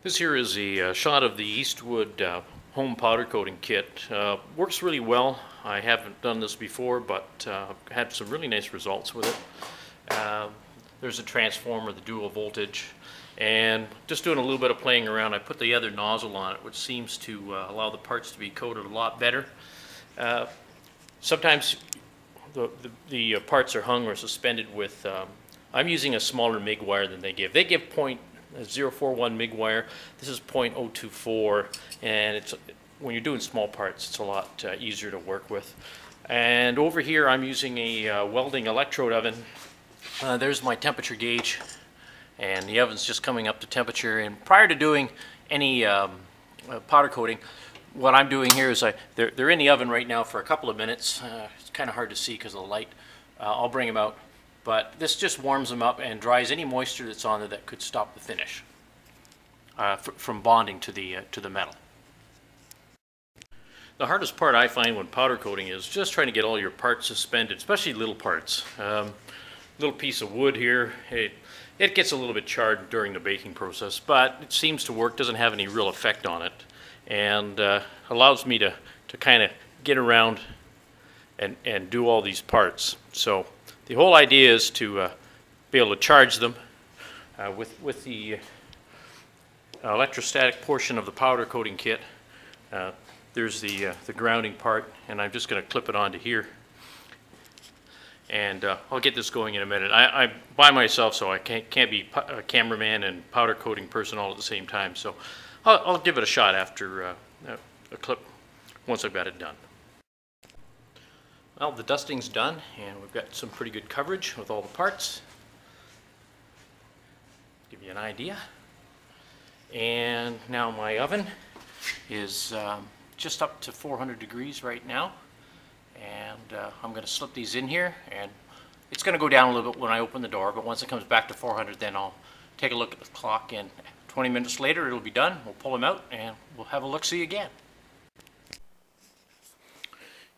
This here is a shot of the Eastwood home powder coating kit. Works really well. I haven't done this before, but had some really nice results with it. There's a transformer, the dual voltage, and just doing a little bit of playing around, I put the other nozzle on it, which seems to allow the parts to be coated a lot better. Sometimes the parts are hung or suspended with, I'm using a smaller MIG wire than they give. They give 0.041 MIG wire. This is 0.024, and when you're doing small parts, it's a lot easier to work with. And over here, I'm using a welding electrode oven. There's my temperature gauge, and the oven's just coming up to temperature. And prior to doing any powder coating, what I'm doing here is they're in the oven right now for a couple of minutes. It's kind of hard to see because of the light. I'll bring them out. But this just warms them up and dries any moisture that's on there that could stop the finish from bonding to the metal. The hardest part I find when powder coating is just trying to get all your parts suspended, especially little parts. Little piece of wood here, it gets a little bit charred during the baking process, but it seems to work, doesn't have any real effect on it, and allows me to kind of get around and do all these parts. So the whole idea is to be able to charge them with the electrostatic portion of the powder coating kit. There's the grounding part, and I'm just going to clip it onto here. And I'll get this going in a minute. I'm by myself, so I can't be a cameraman and powder coating person all at the same time. So I'll give it a shot after a clip once I've got it done. Well, the dusting's done, and we've got some pretty good coverage with all the parts. Give you an idea. And now my oven is just up to 400 degrees right now. And I'm going to slip these in here, and it's going to go down a little bit when I open the door, but once it comes back to 400, then I'll take a look at the clock, and 20 minutes later it'll be done. We'll pull them out, and we'll have a look-see again.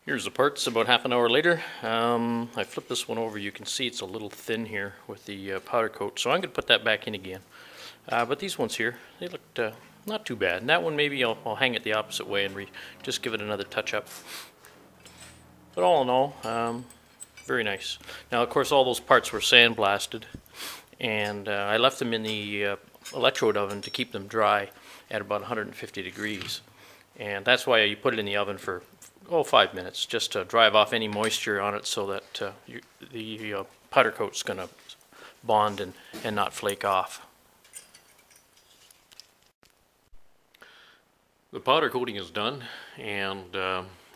Here's the parts about half an hour later. I flipped this one over. You can see it's a little thin here with the powder coat, so I'm going to put that back in again. But these ones here, they looked not too bad. And that one maybe I'll hang it the opposite way and just give it another touch-up. But all in all, very nice. Now, of course, all those parts were sandblasted, and I left them in the electrode oven to keep them dry at about 150 degrees. And that's why you put it in the oven for 5 minutes, just to drive off any moisture on it so that the powder coat's going to bond and not flake off. The powder coating is done, and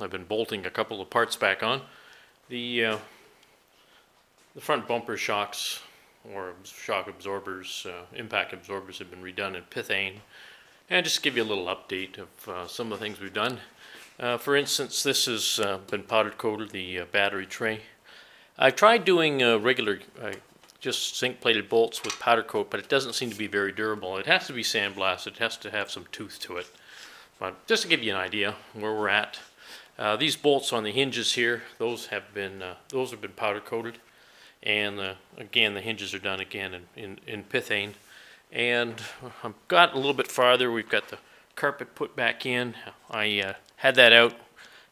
I've been bolting a couple of parts back on. The front bumper shocks, or shock absorbers, impact absorbers, have been redone in pithane. And just to give you a little update of some of the things we've done. For instance, this has been powder coated, the battery tray. I've tried doing regular, just zinc plated bolts with powder coat, but it doesn't seem to be very durable. It has to be sandblasted, it has to have some tooth to it. But just to give you an idea where we're at, these bolts on the hinges here, those have been powder coated, and again the hinges are done again in pithane. And I've got a little bit farther. We've got the carpet put back in. I had that out.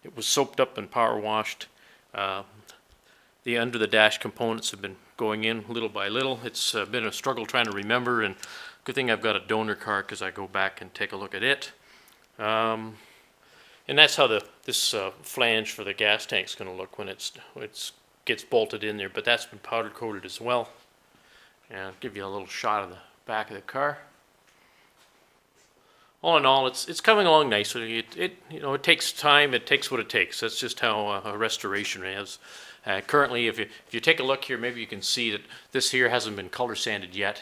It was soaped up and power washed. The under the dash components have been going in little by little. It's been a struggle trying to remember, and good thing I've got a donor car because I go back and take a look at it. And that's how this flange for the gas tank is going to look when it gets bolted in there. But that's been powder coated as well. And I'll give you a little shot of the back of the car. All in all, it's coming along nicely. It takes time. It takes what it takes. That's just how a restoration is. Currently, if you take a look here, maybe you can see that this here hasn't been color sanded yet.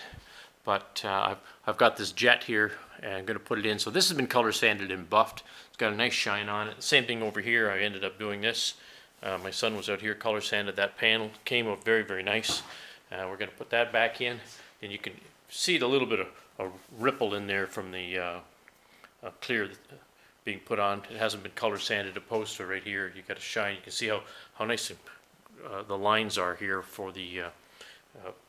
But I've got this jet here, and I'm going to put it in. So this has been color sanded and buffed. It's got a nice shine on it. Same thing over here. I ended up doing this. My son was out here, color sanded that panel. Came out very, very nice. We're going to put that back in, and you can see the little bit of a ripple in there from the clear being put on. It hasn't been color sanded opposed to right here. You got a shine. You can see how nice the lines are here for the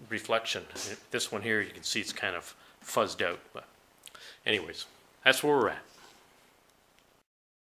reflection. This one here, you can see it's kind of fuzzed out. But anyways, that's where we're at.